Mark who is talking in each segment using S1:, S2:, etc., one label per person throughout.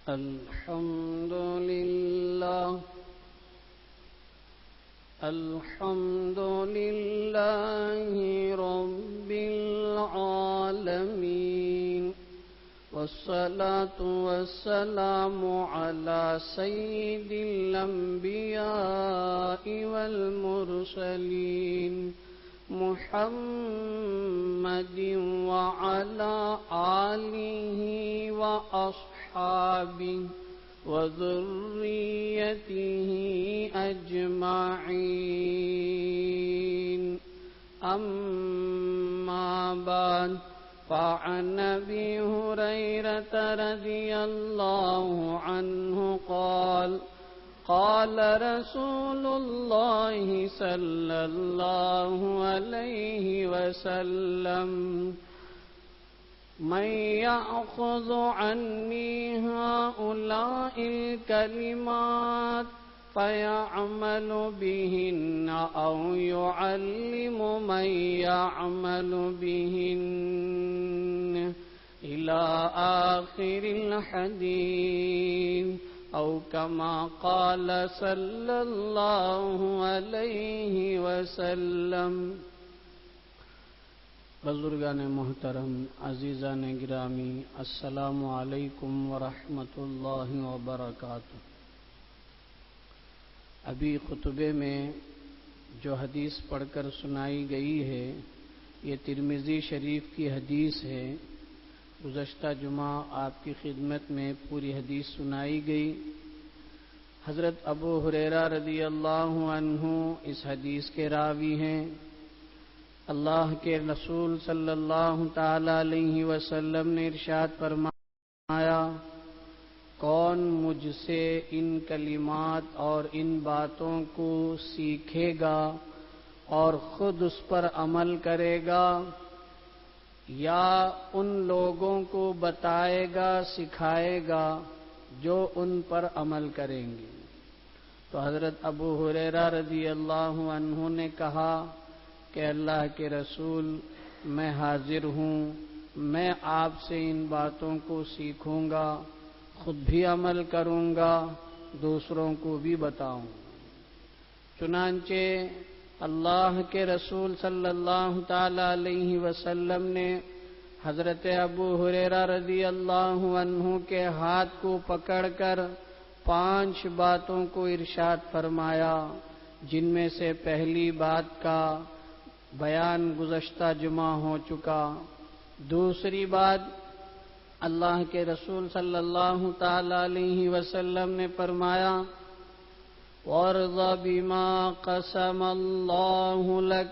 S1: الحمد لله رب العالمين، والصلاة والسلام على سيد الأنبياء والمرسلين محمد وعلى آله وأصحابه وذريته أجمعين. أما بعد، فعن أبي هريرة رضي الله عنه قال قال رسول الله صلى الله عليه وسلم: من يأخذ عني هؤلاء الكلمات فيعمل بهن أو يعلم من يعمل بهن إلى آخر الحديث، أو كما قال صلى الله عليه وسلم. بزرگان محترم، عزیزان گرامی، السلام علیکم ورحمۃ اللہ وبرکاتہ. ابھی خطبے میں جو حدیث پڑھ کر سنائی گئی ہے یہ ترمذی شریف کی حدیث ہے. گزشتہ جمعہ آپ کی خدمت میں پوری حدیث سنائی گئی. حضرت ابو ہریرہ رضی اللہ عنہ اس حدیث کے راوی ہیں. اللہ کے رسول صلی اللہ تعالی علیہ وسلم نے ارشاد فرمایا: کون مجھ سے ان کلمات اور ان باتوں کو سیکھے گا اور خود اس پر عمل کرے گا، یا ان لوگوں کو بتائے گا، سکھائے گا جو ان پر عمل کریں گے. تو حضرت ابو ہریرہ رضی اللہ عنہ نے کہا کہ اللہ کے رسول، میں حاضر ہوں، میں آپ سے ان باتوں کو سیکھوں گا، خود بھی عمل کروں گا، دوسروں کو بھی بتاؤں. چنانچہ اللہ کے رسول صلی اللہ تعالی علیہ وسلم نے حضرت ابو ہریرہ رضی اللہ عنہ کے ہاتھ کو پکڑ کر 5 باتوں کو ارشاد فرمایا، جن میں سے پہلی بات کا بیان گزشتہ جمعہ ہو چکا. دوسری بات، اللہ کے رسول صلی اللہ تعالی علیہ وسلم نے فرمایا: وَارْضَ بِمَا قَسَمَ اللَّهُ لَكَ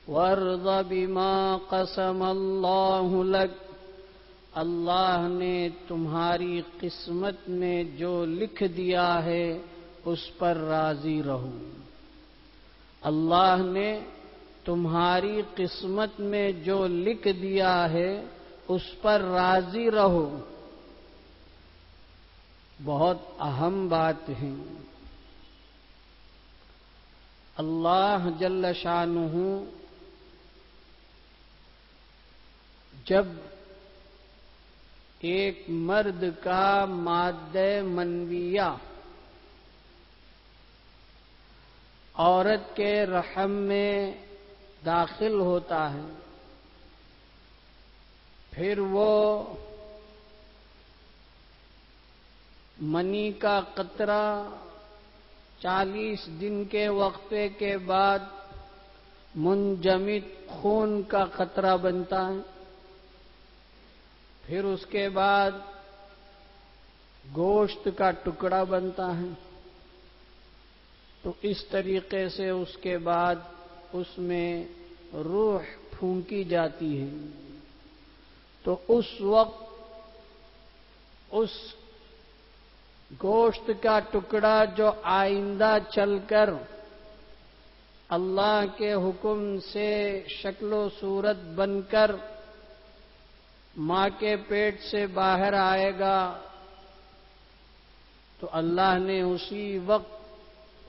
S1: وَارْضَ بِمَا قَسَمَ اللَّهُ لَكَ. اللہ نے تمہاری قسمت میں جو لکھ دیا ہے اس پر راضی رہو. اللہ نے تمہاری قسمت میں جو لکھ دیا ہے اس پر راضی رہو. بہت اہم بات ہے. اللہ جل شانہ جب ایک مرد کا مادہ منویہ عورت کے رحم میں داخل ہوتا ہے، پھر وہ منی کا قطرہ 40 دن کے وقفے کے بعد منجمد خون کا قطرہ بنتا ہے، پھر اس کے بعد گوشت کا ٹکڑا بنتا ہے. تو اس طریقے سے اس کے بعد اس میں روح پھونکی جاتی ہے. تو اس وقت اس گوشت کا ٹکڑا جو آئندہ چل کر اللہ کے حکم سے شکل و صورت بن کر ماں کے پیٹ سے باہر آئے گا، تو اللہ نے اسی وقت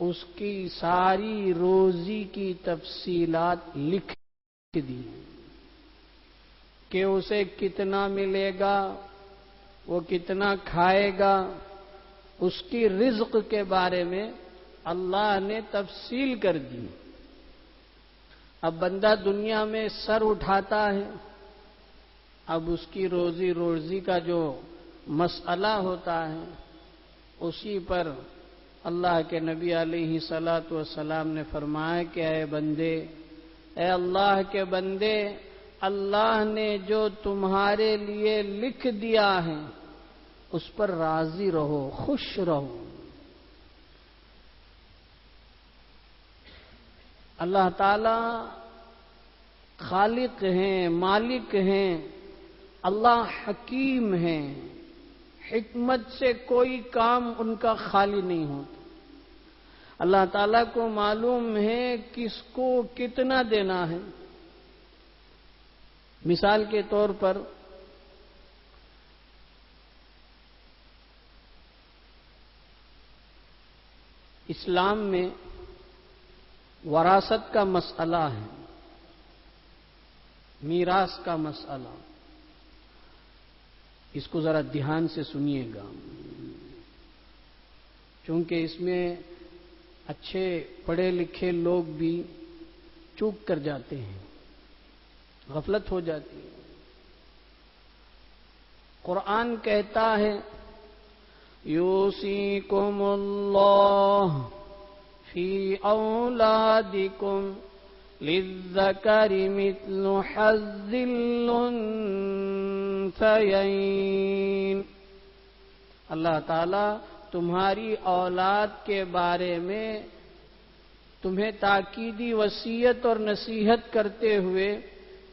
S1: اس کی ساری روزی کی تفصیلات لکھ دی کہ اسے کتنا ملے گا، وہ کتنا کھائے گا، اس کی رزق کے بارے میں اللہ نے تفصیل کر دی۔ اب بندہ دنیا میں سر اٹھاتا ہے، اب اس کی روزی روزی کا جو مسئلہ ہوتا ہے اسی پر اللہ کے نبی علیہ الصلوۃ والسلام نے فرمایا کہ اے بندے، اے اللہ کے بندے، اللہ نے جو تمہارے لیے لکھ دیا ہے اس پر راضی رہو، خوش رہو۔ اللہ تعالی خالق ہیں، مالک ہیں، اللہ حکیم ہیں، حکمت سے کوئی کام ان کا خالی نہیں ہوتا۔ اللہ تعالیٰ کو معلوم ہے کس کو کتنا دینا ہے۔ مثال کے طور پر اسلام میں وراثت کا مسئلہ ہے، میراث کا مسئلہ، اس کو ذرا دھیان سے سنیے گا، چونکہ اس میں اچھے پڑھے لکھے لوگ بھی چوک کر جاتے ہیں، غفلت ہو جاتی ہے۔ قرآن کہتا ہے یوصیکم اللہ فی اولادکم للذکر مثل حظ الانثیین۔ اللہ تعالی تمہاری اولاد کے بارے میں تمہیں تاکیدی وصیت اور نصیحت کرتے ہوئے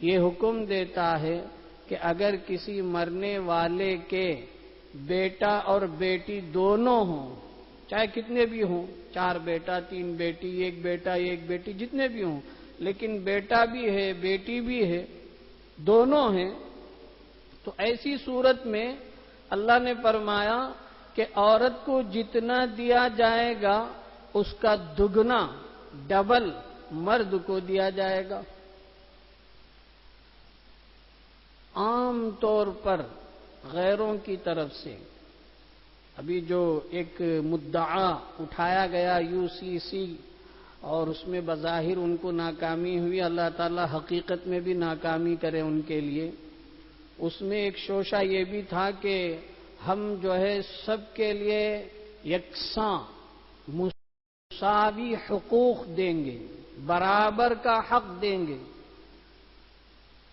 S1: یہ حکم دیتا ہے کہ اگر کسی مرنے والے کے بیٹا اور بیٹی دونوں ہوں، چاہے کتنے بھی ہوں، 4 بیٹا 3 بیٹی، 1 بیٹا 1 بیٹی، جتنے بھی ہوں، لیکن بیٹا بھی ہے بیٹی بھی ہے، دونوں ہیں، تو ایسی صورت میں اللہ نے فرمایا کہ عورت کو جتنا دیا جائے گا اس کا دگنا، ڈبل مرد کو دیا جائے گا۔ عام طور پر غیروں کی طرف سے ابھی جو ایک مدعا اٹھایا گیا UCC، اور اس میں بظاہر ان کو ناکامی ہوئی، اللہ تعالی حقیقت میں بھی ناکامی کرے ان کے لیے، اس میں ایک شوشہ یہ بھی تھا کہ ہم جو ہے سب کے لیے یکساں مساوی حقوق دیں گے، برابر کا حق دیں گے،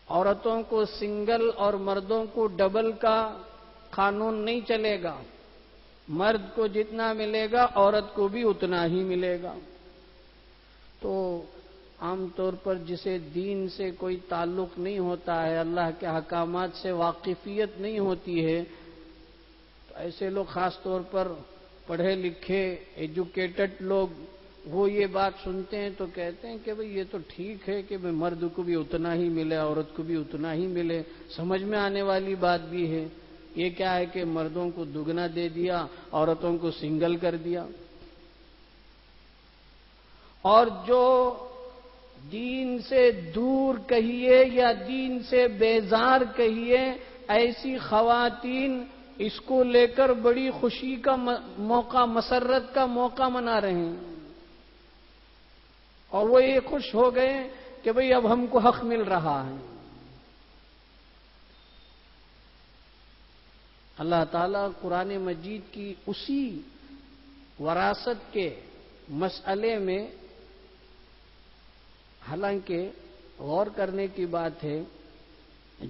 S1: عورتوں کو سنگل اور مردوں کو ڈبل کا قانون نہیں چلے گا، مرد کو جتنا ملے گا عورت کو بھی اتنا ہی ملے گا۔ تو عام طور پر جسے دین سے کوئی تعلق نہیں ہوتا ہے، اللہ کے احکامات سے واقفیت نہیں ہوتی ہے، تو ایسے لوگ خاص طور پر پڑھے لکھے ایجوکیٹڈ لوگ وہ یہ بات سنتے ہیں تو کہتے ہیں کہ بھئی یہ تو ٹھیک ہے کہ مرد کو بھی اتنا ہی ملے، عورت کو بھی اتنا ہی ملے، سمجھ میں آنے والی بات بھی ہے۔ یہ کیا ہے کہ مردوں کو دگنا دے دیا، عورتوں کو سنگل کر دیا۔ اور جو دین سے دور کہیے یا دین سے بیزار کہیے، ایسی خواتین اس کو لے کر بڑی خوشی کا موقع، مسرت کا موقع منا رہے ہیں، اور وہ یہ خوش ہو گئے کہ بھئی اب ہم کو حق مل رہا ہے۔ اللہ تعالیٰ قرآن مجید کی اسی وراثت کے مسئلے میں، حالانکہ غور کرنے کی بات ہے،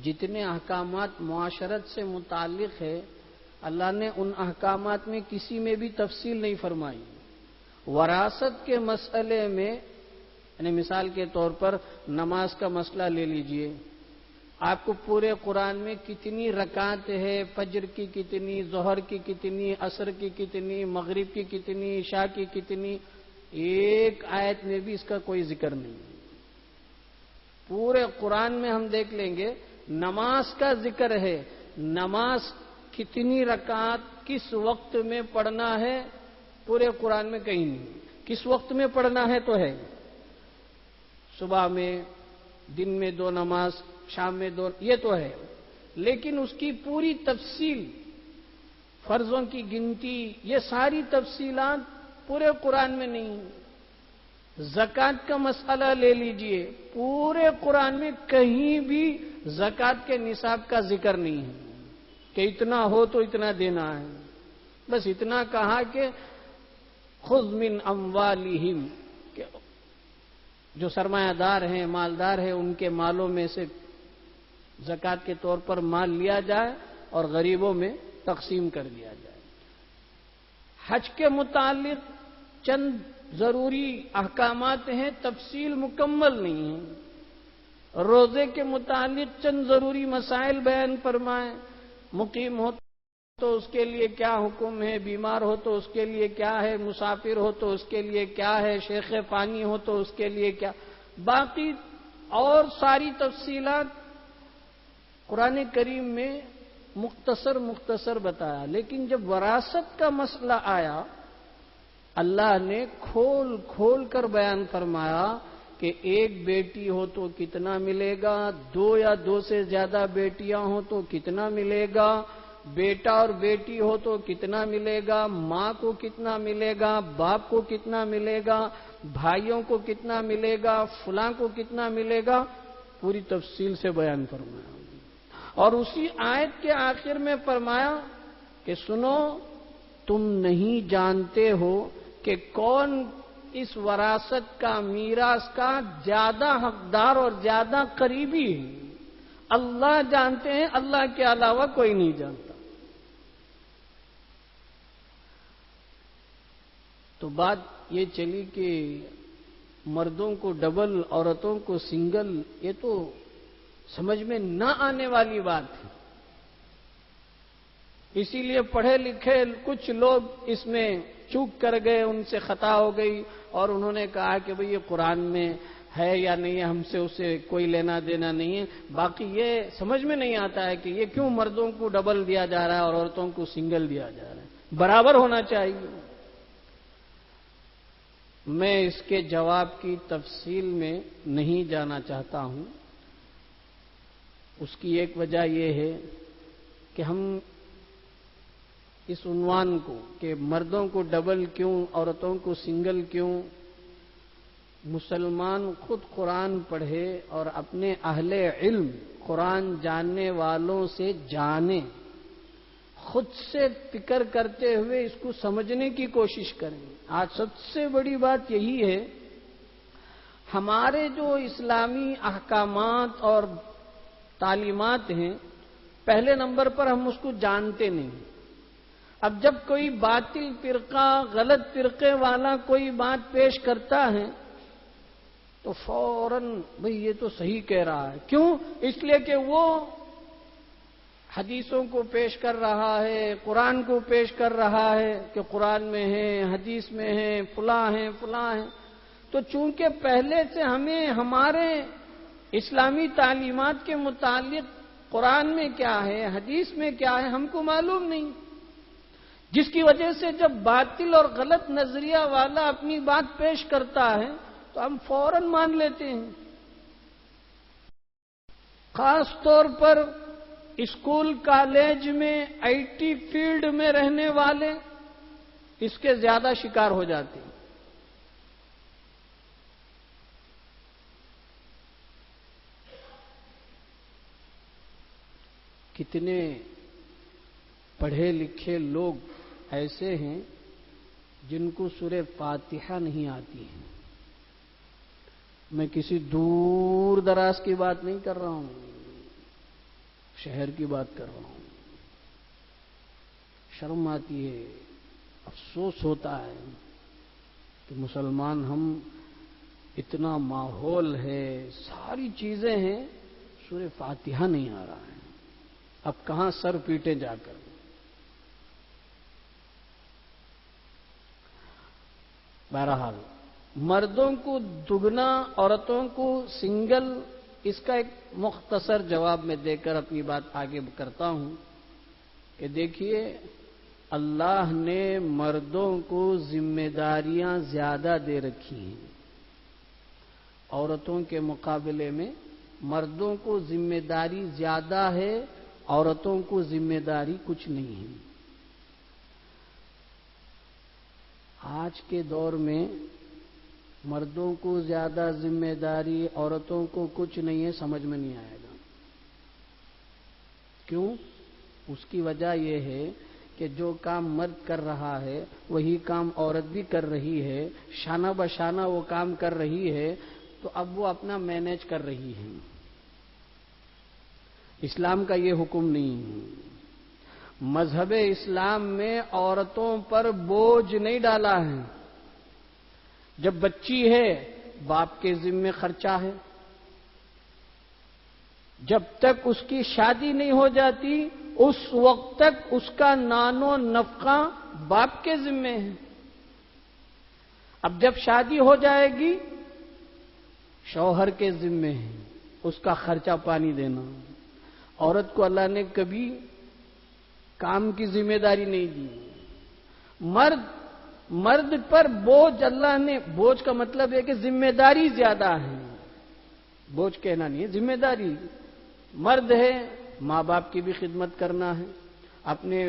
S1: جتنے احکامات معاشرت سے متعلق ہے اللہ نے ان احکامات میں کسی میں بھی تفصیل نہیں فرمائی۔ وراثت کے مسئلے میں، یعنی مثال کے طور پر نماز کا مسئلہ لے لیجئے، آپ کو پورے قرآن میں کتنی رکعت ہے، فجر کی کتنی، ظہر کی کتنی، عصر کی کتنی، مغرب کی کتنی، عشاء کی کتنی، ایک آیت میں بھی اس کا کوئی ذکر نہیں۔ پورے قرآن میں ہم دیکھ لیں گے نماز کا ذکر ہے، نماز کتنی رکعت کس وقت میں پڑھنا ہے پورے قرآن میں کہیں نہیں۔ کس وقت میں پڑھنا ہے تو ہے، صبح میں، دن میں 2 نماز، شام میں 2، یہ تو ہے، لیکن اس کی پوری تفصیل فرضوں کی گنتی، یہ ساری تفصیلات پورے قرآن میں نہیں ہیں۔ زکوٰۃ کا مسئلہ لے لیجئے، پورے قرآن میں کہیں بھی زکوٰۃ کے نصاب کا ذکر نہیں ہے کہ اتنا ہو تو اتنا دینا ہے۔ بس اتنا کہا کہ خذ من اموالہم، کہ جو سرمایہ دار ہیں، مالدار ہیں، ان کے مالوں میں سے زکوٰۃ کے طور پر مال لیا جائے اور غریبوں میں تقسیم کر دیا جائے۔ حج کے متعلق چند ضروری احکامات ہیں، تفصیل مکمل نہیں ہے۔ روزے کے متعلق چند ضروری مسائل بیان فرمائیں، مقیم ہو تو اس کے لیے کیا حکم ہے، بیمار ہو تو اس کے لیے کیا ہے، مسافر ہو تو اس کے لیے کیا ہے، شیخ فانی ہو تو اس کے لیے کیا، باقی اور ساری تفصیلات قرآن کریم میں مختصر بتایا۔ لیکن جب وراثت کا مسئلہ آیا، اللہ نے کھول کھول کر بیان فرمایا کہ ایک بیٹی ہو تو کتنا ملے گا، دو یا دو سے زیادہ بیٹیاں ہوں تو کتنا ملے گا، بیٹا اور بیٹی ہو تو کتنا ملے گا، ماں کو کتنا ملے گا، باپ کو کتنا ملے گا، بھائیوں کو کتنا ملے گا، فلاں کو کتنا ملے گا، پوری تفصیل سے بیان فرمایا۔ اور اسی آیت کے آخر میں فرمایا کہ سنو، تم نہیں جانتے ہو کہ کون اس وراثت کا، میراث کا زیادہ حقدار اور زیادہ قریبی ہے۔ اللہ جانتے ہیں، اللہ کے علاوہ کوئی نہیں جانتا۔ تو بات یہ چلی کہ مردوں کو ڈبل، عورتوں کو سنگل، یہ تو سمجھ میں نہ آنے والی بات ہے۔ اسی لیے پڑھے لکھے کچھ لوگ اس میں چوک کر گئے، ان سے خطا ہو گئی، اور انہوں نے کہا کہ بھئی یہ قرآن میں ہے یا نہیں ہے، ہم سے اسے کوئی لینا دینا نہیں ہے۔ باقی یہ سمجھ میں نہیں آتا ہے کہ یہ کیوں مردوں کو ڈبل دیا جا رہا ہے اور عورتوں کو سنگل دیا جا رہا ہے، برابر ہونا چاہیے۔ میں اس کے جواب کی تفصیل میں نہیں جانا چاہتا ہوں۔ اس کی ایک وجہ یہ ہے کہ ہم اس عنوان کو کہ مردوں کو ڈبل کیوں، عورتوں کو سنگل کیوں، مسلمان خود قرآن پڑھے اور اپنے اہل علم، قرآن جاننے والوں سے جانے، خود سے فکر کرتے ہوئے اس کو سمجھنے کی کوشش کریں۔ آج سب سے بڑی بات یہی ہے، ہمارے جو اسلامی احکامات اور تعلیمات ہیں، پہلے نمبر پر ہم اس کو جانتے نہیں۔ اب جب کوئی باطل فرقہ، غلط فرقے والا کوئی بات پیش کرتا ہے تو فوراً بھئی یہ تو صحیح کہہ رہا ہے۔ کیوں؟ اس لیے کہ وہ حدیثوں کو پیش کر رہا ہے، قرآن کو پیش کر رہا ہے کہ قرآن میں ہے، حدیث میں ہے، فلاں ہے فلاں ہے۔ تو چونکہ پہلے سے ہمیں ہمارے اسلامی تعلیمات کے متعلق قرآن میں کیا ہے، حدیث میں کیا ہے، ہم کو معلوم نہیں، جس کی وجہ سے جب باطل اور غلط نظریہ والا اپنی بات پیش کرتا ہے تو ہم فوراً مان لیتے ہیں۔ خاص طور پر اسکول کالج میں، آئی ٹی فیلڈ میں رہنے والے اس کے زیادہ شکار ہو جاتے ہیں۔ کتنے پڑھے لکھے لوگ ایسے ہیں جن کو سورہ فاتحہ نہیں آتی ہے۔ میں کسی دور دراز کی بات نہیں کر رہا ہوں، شہر کی بات کر رہا ہوں۔ شرم آتی ہے، افسوس ہوتا ہے کہ مسلمان ہم، اتنا ماحول ہے، ساری چیزیں ہیں، سورہ فاتحہ نہیں آ رہا ہے۔ اب کہاں سر پیٹے جا کر۔ بہرحال مردوں کو دگنا، عورتوں کو سنگل، اس کا ایک مختصر جواب میں دے کر اپنی بات آگے کرتا ہوں کہ دیکھیے، اللہ نے مردوں کو ذمہ داریاں زیادہ دے رکھی ہیں، عورتوں کے مقابلے میں مردوں کو ذمہ داری زیادہ ہے، عورتوں کو ذمہ داری کچھ نہیں ہے۔ آج کے دور میں مردوں کو زیادہ ذمہ داری، عورتوں کو کچھ نہیں ہے، سمجھ میں نہیں آئے گا. کیوں؟ اس کی وجہ یہ ہے کہ جو کام مرد کر رہا ہے وہی کام عورت بھی کر رہی ہے، شانہ بشانہ وہ کام کر رہی ہے، تو اب وہ اپنا مینیج کر رہی ہے. اسلام کا یہ حکم نہیں ہے. مذہب اسلام میں عورتوں پر بوجھ نہیں ڈالا ہے. جب بچی ہے باپ کے ذمے خرچہ ہے، جب تک اس کی شادی نہیں ہو جاتی اس وقت تک اس کا نان و نفقہ باپ کے ذمے ہے. اب جب شادی ہو جائے گی شوہر کے ذمے ہے اس کا خرچہ پانی دینا. عورت کو اللہ نے کبھی کام کی ذمہ داری نہیں دی. مرد پر بوجھ اللہ نے، بوجھ کا مطلب ہے کہ ذمہ داری زیادہ ہے. بوجھ کہنا نہیں ہے، ذمہ داری. مرد ہے ماں باپ کی بھی خدمت کرنا ہے، اپنے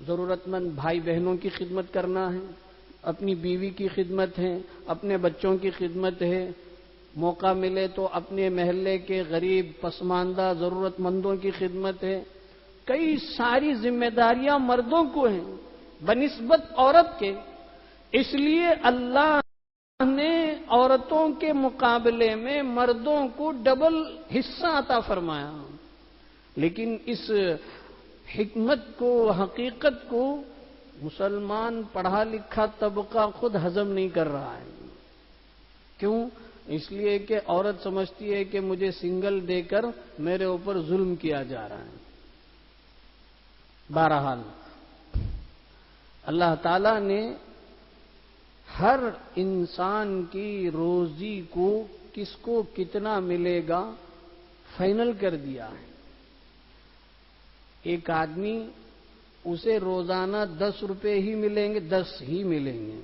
S1: ضرورت مند بھائی بہنوں کی خدمت کرنا ہے، اپنی بیوی کی خدمت ہے، اپنے بچوں کی خدمت ہے. موقع ملے تو اپنے محلے کے غریب پسماندہ ضرورت مندوں کی خدمت ہے. کئی ساری ذمہ داریاں مردوں کو ہیں بنسبت عورت کے. اس لیے اللہ نے عورتوں کے مقابلے میں مردوں کو ڈبل حصہ عطا فرمایا. لیکن اس حکمت کو، حقیقت کو مسلمان پڑھا لکھا طبقہ خود ہضم نہیں کر رہا ہے. کیوں؟ اس لیے کہ عورت سمجھتی ہے کہ مجھے سنگل دے کر میرے اوپر ظلم کیا جا رہا ہے. بہرحال اللہ تعالی نے ہر انسان کی روزی کو کس کو کتنا ملے گا فائنل کر دیا ہے. ایک آدمی اسے روزانہ 10 روپے ہی ملیں گے، 10 ہی ملیں گے.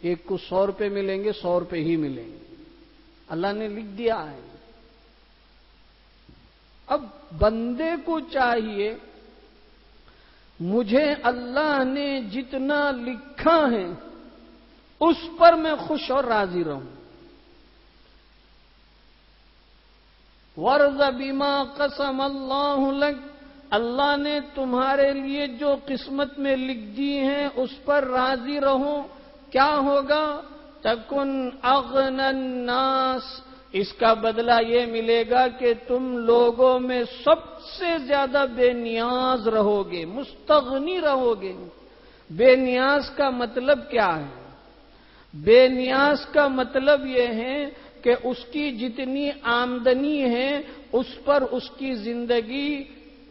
S1: ایک کو 100 روپے ملیں گے، 100 روپے ہی ملیں گے. اللہ نے لکھ دیا ہے. اب بندے کو چاہیے مجھے اللہ نے جتنا لکھا ہے اس پر میں خوش اور راضی رہوں. وَارْضَ بِمَا قَسَمَ اللَّهُ لَكَ، اللہ نے تمہارے لیے جو قسمت میں لکھ دی ہیں اس پر راضی رہو. کیا ہوگا؟ تکن اغنى الناس، اس کا بدلہ یہ ملے گا کہ تم لوگوں میں سب سے زیادہ بے نیاز رہو گے، مستغنی رہو گے. بے نیاز کا مطلب کیا ہے؟ بے نیاز کا مطلب یہ ہے کہ اس کی جتنی آمدنی ہے اس پر اس کی زندگی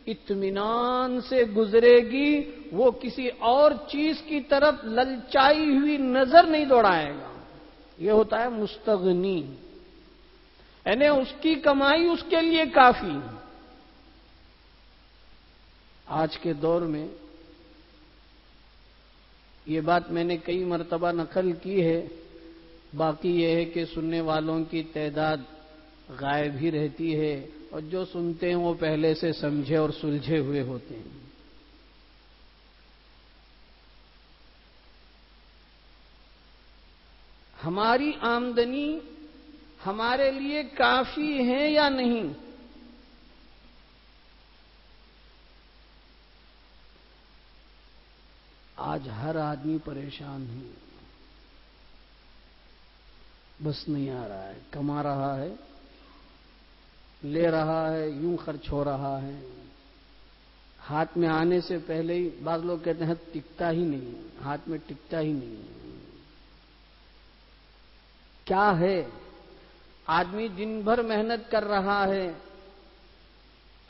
S1: اطمینان سے گزرے گی. وہ کسی اور چیز کی طرف للچائی ہوئی نظر نہیں دوڑائے گا. یہ ہوتا ہے مستغنی، یعنی اس کی کمائی اس کے لیے کافی. آج کے دور میں یہ بات میں نے کئی مرتبہ نقل کی ہے، باقی یہ ہے کہ سننے والوں کی تعداد غائب ہی رہتی ہے، اور جو سنتے ہیں وہ پہلے سے سمجھے اور سلجھے ہوئے ہوتے ہیں. ہماری آمدنی ہمارے لیے کافی ہے یا نہیں؟ آج ہر آدمی پریشان ہے، بس نہیں آ رہا ہے. کما رہا ہے، لے رہا ہے، یوں خرچ ہو رہا ہے. ہاتھ میں آنے سے پہلے ہی بعض لوگ کہتے ہیں ٹکتا ہی نہیں، ہاتھ میں ٹکتا ہی نہیں. کیا ہے؟ آدمی دن بھر محنت کر رہا ہے،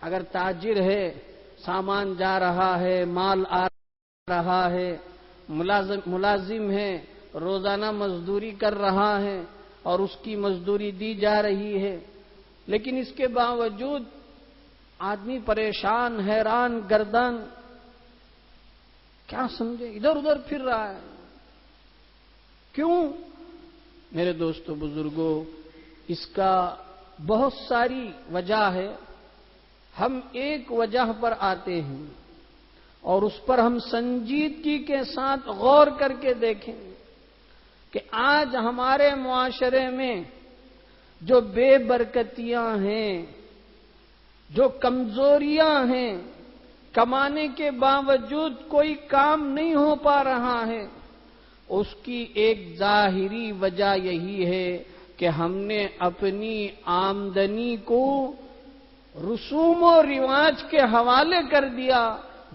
S1: اگر تاجر ہے سامان جا رہا ہے، مال آ رہا ہے، ملازم ہے روزانہ مزدوری کر رہا ہے اور اس کی مزدوری دی جا رہی ہے، لیکن اس کے باوجود آدمی پریشان، حیران گردان، کیا سمجھے، ادھر ادھر پھر رہا ہے. کیوں؟ میرے دوستو بزرگوں، اس کا بہت ساری وجہ ہے. ہم ایک وجہ پر آتے ہیں اور اس پر ہم سنجیدگی کے ساتھ غور کر کے دیکھیں. کہ آج ہمارے معاشرے میں جو بے برکتیاں ہیں، جو کمزوریاں ہیں، کمانے کے باوجود کوئی کام نہیں ہو پا رہا ہے، اس کی ایک ظاہری وجہ یہی ہے کہ ہم نے اپنی آمدنی کو رسوم و رواج کے حوالے کر دیا،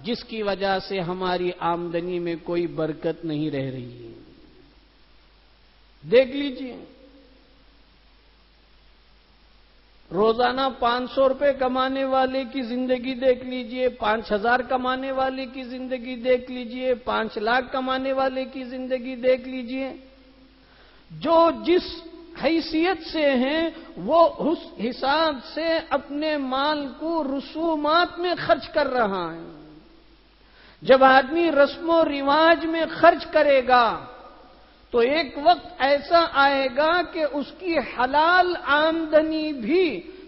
S1: جس کی وجہ سے ہماری آمدنی میں کوئی برکت نہیں رہ رہی ہے۔ دیکھ لیجئے، روزانہ 500 روپے کمانے والے کی زندگی دیکھ لیجئے، 5000 کمانے والے کی زندگی دیکھ لیجئے، 5 لاکھ کمانے والے کی زندگی دیکھ لیجئے۔ جو جس حیثیت سے ہیں وہ اس حساب سے اپنے مال کو رسومات میں خرچ کر رہا ہے۔ جب آدمی رسم و رواج میں خرچ کرے گا تو ایک وقت ایسا آئے گا کہ اس کی حلال آمدنی بھی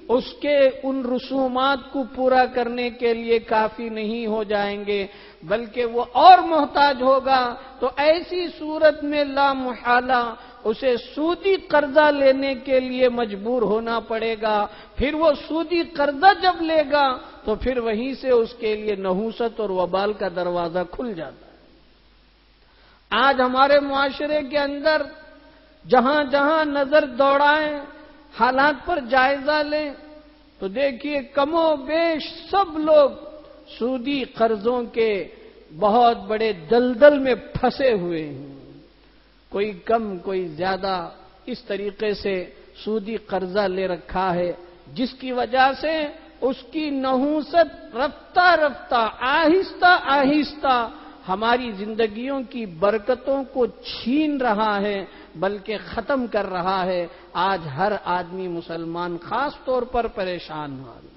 S1: اس کے ان رسومات کو پورا کرنے کے لیے کافی نہیں ہو جائیں گے، بلکہ وہ اور محتاج ہوگا۔ تو ایسی صورت میں لا محالہ اسے سودی قرضہ لینے کے لیے مجبور ہونا پڑے گا۔ پھر وہ سودی قرضہ جب لے گا تو پھر وہیں سے اس کے لیے نحوست اور وبال کا دروازہ کھل جاتا ہے۔ آج ہمارے معاشرے کے اندر جہاں جہاں نظر دوڑائیں، حالات پر جائزہ لیں تو دیکھیے کم و بیش سب لوگ سودی قرضوں کے بہت بڑے دلدل میں پھنسے ہوئے ہیں۔ کوئی کم کوئی زیادہ اس طریقے سے سودی قرضہ لے رکھا ہے، جس کی وجہ سے اس کی نحوست رفتہ رفتہ آہستہ آہستہ ہماری زندگیوں کی برکتوں کو چھین رہا ہے، بلکہ ختم کر رہا ہے۔ آج ہر آدمی مسلمان خاص طور پر پریشان ہے۔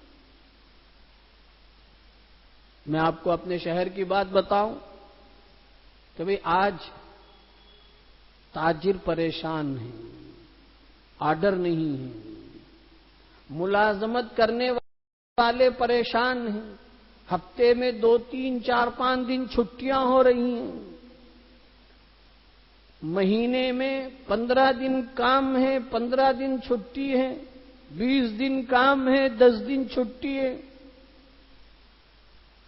S1: میں آپ کو اپنے شہر کی بات بتاؤں کہ بھئی آج تاجر پریشان ہیں، آرڈر نہیں ہیں، ملازمت کرنے والے پریشان ہیں، ہفتے میں 2 3 4 5 دن چھٹیاں ہو رہی ہیں، مہینے میں 15 دن کام ہے، 15 دن چھٹی ہے، 20 دن کام ہے، 10 دن چھٹی ہے۔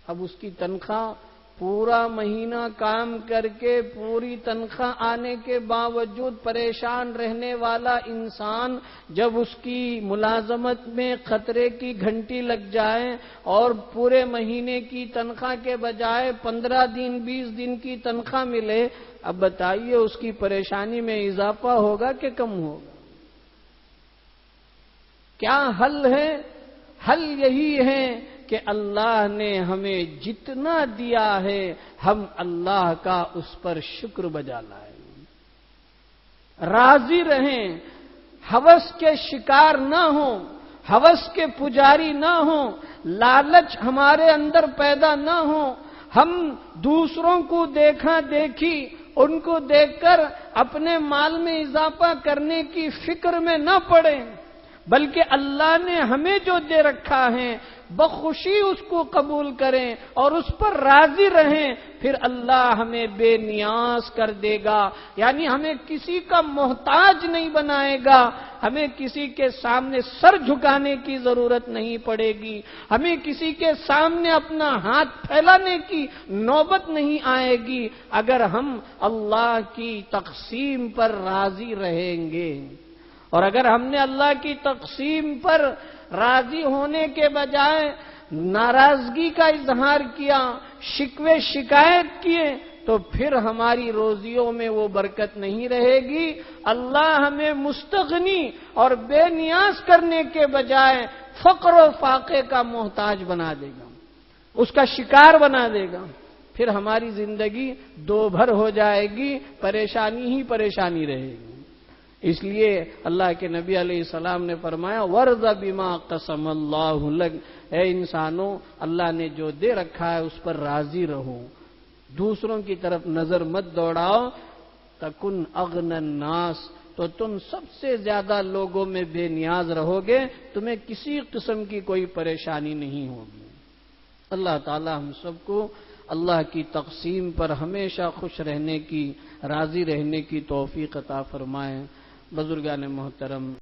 S1: اب اس کی تنخواہ پورا مہینہ کام کر کے پوری تنخواہ آنے کے باوجود پریشان رہنے والا انسان جب اس کی ملازمت میں خطرے کی گھنٹی لگ جائے اور پورے مہینے کی تنخواہ کے بجائے 15 دن 20 دن کی تنخواہ ملے، اب بتائیے اس کی پریشانی میں اضافہ ہوگا کہ کم ہوگا؟ کیا حل ہے؟ حل یہی ہے کہ اللہ نے ہمیں جتنا دیا ہے ہم اللہ کا اس پر شکر بجا لائیں، راضی رہیں، ہوس کے شکار نہ ہوں، ہوس کے پجاری نہ ہوں، لالچ ہمارے اندر پیدا نہ ہو، ہم دوسروں کو دیکھا دیکھی ان کو دیکھ کر اپنے مال میں اضافہ کرنے کی فکر میں نہ پڑیں، بلکہ اللہ نے ہمیں جو دے رکھا ہے بخوشی اس کو قبول کریں اور اس پر راضی رہیں، پھر اللہ ہمیں بے نیاز کر دے گا، یعنی ہمیں کسی کا محتاج نہیں بنائے گا، ہمیں کسی کے سامنے سر جھکانے کی ضرورت نہیں پڑے گی، ہمیں کسی کے سامنے اپنا ہاتھ پھیلانے کی نوبت نہیں آئے گی اگر ہم اللہ کی تقسیم پر راضی رہیں گے۔ اور اگر ہم نے اللہ کی تقسیم پر راضی ہونے کے بجائے ناراضگی کا اظہار کیا، شکوے شکایت کیے، تو پھر ہماری روزیوں میں وہ برکت نہیں رہے گی۔ اللہ ہمیں مستغنی اور بے نیاز کرنے کے بجائے فقر و فاقے کا محتاج بنا دے گا، اس کا شکار بنا دے گا، پھر ہماری زندگی دو بھر ہو جائے گی، پریشانی ہی پریشانی رہے گی۔ اس لیے اللہ کے نبی علیہ السلام نے فرمایا وَرْضَ بِمَا قَسَمَ اللَّهُ لَكَ، اے انسانوں اللہ نے جو دے رکھا ہے اس پر راضی رہو، دوسروں کی طرف نظر مت دوڑاؤ، تَكُنْ أَغْنَى النَّاسِ، تو تم سب سے زیادہ لوگوں میں بے نیاز رہو گے، تمہیں کسی قسم کی کوئی پریشانی نہیں ہوگی۔ اللہ تعالی ہم سب کو اللہ کی تقسیم پر ہمیشہ خوش رہنے کی، راضی رہنے کی توفیق عطا فرمائیں۔ بزرگان محترم،